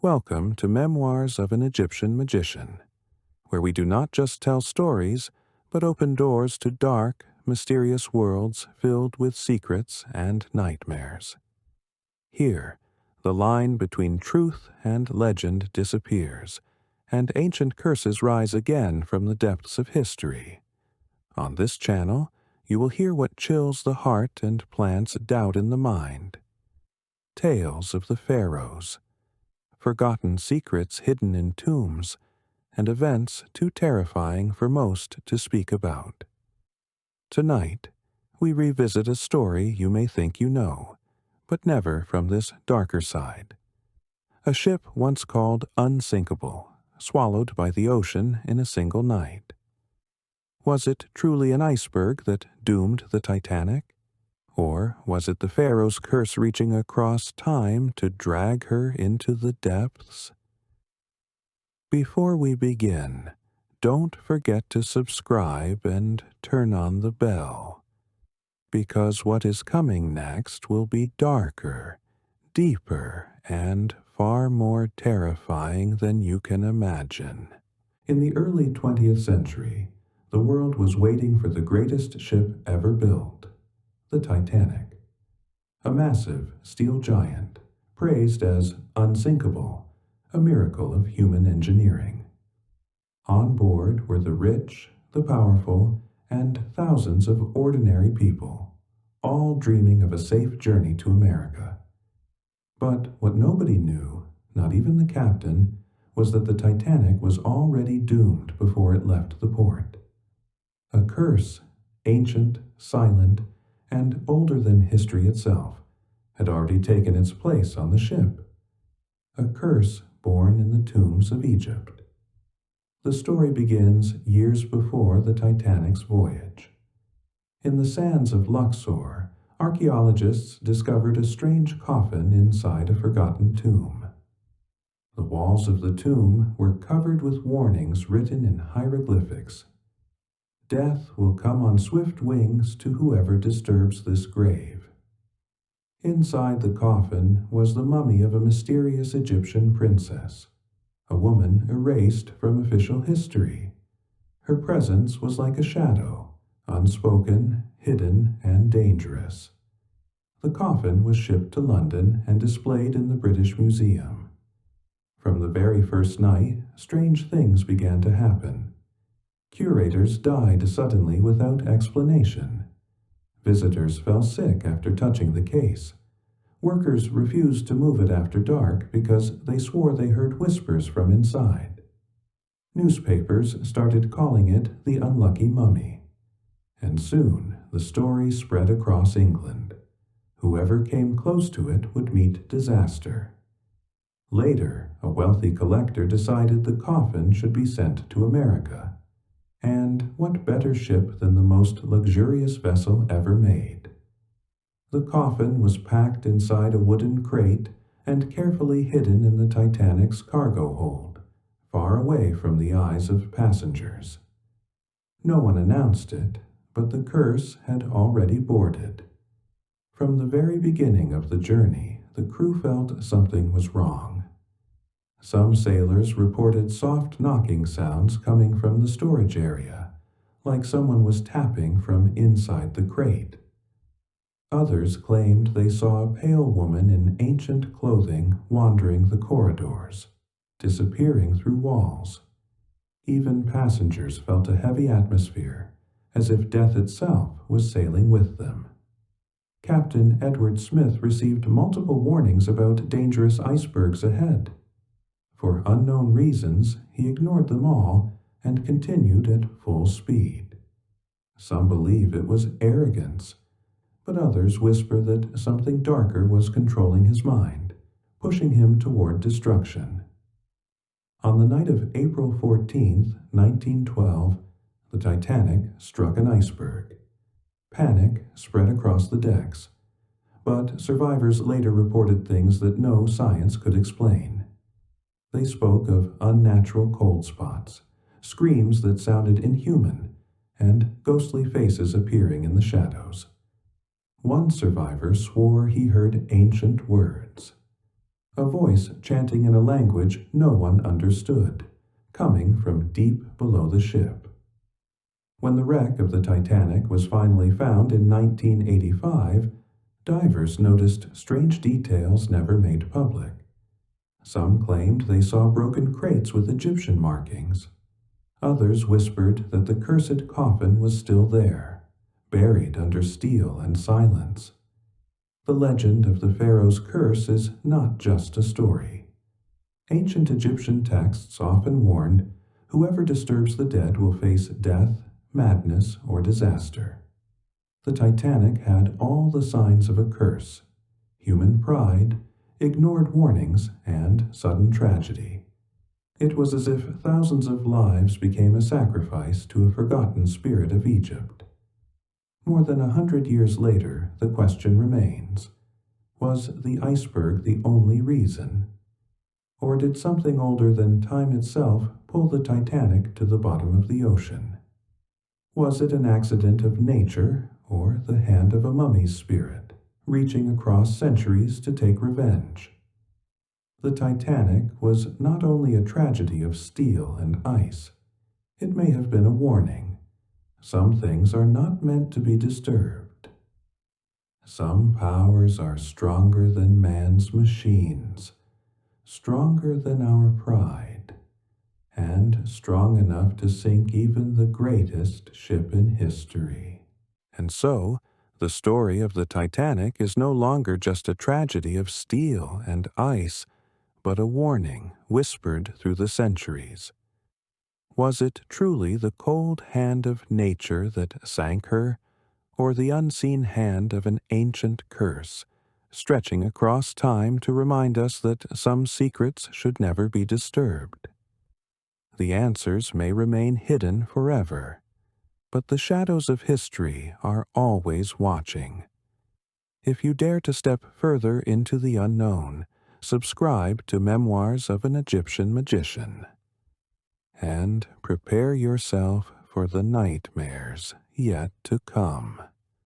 Welcome to Memoirs of an Egyptian Magician, where we do not just tell stories, but open doors to dark, mysterious worlds filled with secrets and nightmares. Here, the line between truth and legend disappears, and ancient curses rise again from the depths of history. On this channel, you will hear what chills the heart and plants doubt in the mind. Tales of the Pharaohs, forgotten secrets hidden in tombs, and events too terrifying for most to speak about. Tonight, we revisit a story you may think you know, but never from this darker side. A ship once called unsinkable, swallowed by the ocean in a single night. Was it truly an iceberg that doomed the Titanic? Or was it the Pharaoh's curse reaching across time to drag her into the depths? Before we begin, don't forget to subscribe and turn on the bell, because what is coming next will be darker, deeper, and far more terrifying than you can imagine. In the early 20th century, the world was waiting for the greatest ship ever built, the Titanic. A massive steel giant, praised as unsinkable, a miracle of human engineering. On board were the rich, the powerful, and thousands of ordinary people, all dreaming of a safe journey to America. But what nobody knew, not even the captain, was that the Titanic was already doomed before it left the port. A curse, ancient, silent, and older than history itself, had already taken its place on the ship. A curse born in the tombs of Egypt. The story begins years before the Titanic's voyage. In the sands of Luxor, archaeologists discovered a strange coffin inside a forgotten tomb. The walls of the tomb were covered with warnings written in hieroglyphics. Death will come on swift wings to whoever disturbs this grave. Inside the coffin was the mummy of a mysterious Egyptian princess, a woman erased from official history. Her presence was like a shadow, unspoken, hidden, and dangerous. The coffin was shipped to London and displayed in the British Museum. From the very first night, strange things began to happen. Curators died suddenly without explanation. Visitors fell sick after touching the case. Workers refused to move it after dark because they swore they heard whispers from inside. Newspapers started calling it the unlucky mummy. And soon the story spread across England. Whoever came close to it would meet disaster. Later, a wealthy collector decided the coffin should be sent to America. And what better ship than the most luxurious vessel ever made? The coffin was packed inside a wooden crate and carefully hidden in the Titanic's cargo hold, far away from the eyes of passengers. No one announced it, but the curse had already boarded. From the very beginning of the journey, the crew felt something was wrong. Some sailors reported soft knocking sounds coming from the storage area, like someone was tapping from inside the crate. Others claimed they saw a pale woman in ancient clothing wandering the corridors, disappearing through walls. Even passengers felt a heavy atmosphere, as if death itself was sailing with them. Captain Edward Smith received multiple warnings about dangerous icebergs ahead. For unknown reasons, he ignored them all and continued at full speed. Some believe it was arrogance, but others whisper that something darker was controlling his mind, pushing him toward destruction. On the night of April 14, 1912, the Titanic struck an iceberg. Panic spread across the decks, but survivors later reported things that no science could explain. They spoke of unnatural cold spots, screams that sounded inhuman, and ghostly faces appearing in the shadows. One survivor swore he heard ancient words. a voice chanting in a language no one understood, coming from deep below the ship. When the wreck of the Titanic was finally found in 1985, divers noticed strange details never made public. Some claimed they saw broken crates with Egyptian markings. Others whispered that the cursed coffin was still there, buried under steel and silence. The legend of the Pharaoh's curse is not just a story. Ancient Egyptian texts often warned whoever disturbs the dead will face death, madness, or disaster. The Titanic had all the signs of a curse: human pride, ignored warnings, and sudden tragedy. It was as if thousands of lives became a sacrifice to a forgotten spirit of Egypt. More than 100 years later, the question remains: was the iceberg the only reason? Or did something older than time itself pull the Titanic to the bottom of the ocean? Was it an accident of nature or the hand of a mummy's spirit, reaching across centuries to take revenge? The Titanic was not only a tragedy of steel and ice, it may have been a warning. Some things are not meant to be disturbed. Some powers are stronger than man's machines, stronger than our pride, and strong enough to sink even the greatest ship in history. And so, the story of the Titanic is no longer just a tragedy of steel and ice, but a warning whispered through the centuries. Was it truly the cold hand of nature that sank her, or the unseen hand of an ancient curse, stretching across time to remind us that some secrets should never be disturbed? The answers may remain hidden forever, but the shadows of history are always watching. If you dare to step further into the unknown, subscribe to Memoirs of an Egyptian Magician, and prepare yourself for the nightmares yet to come.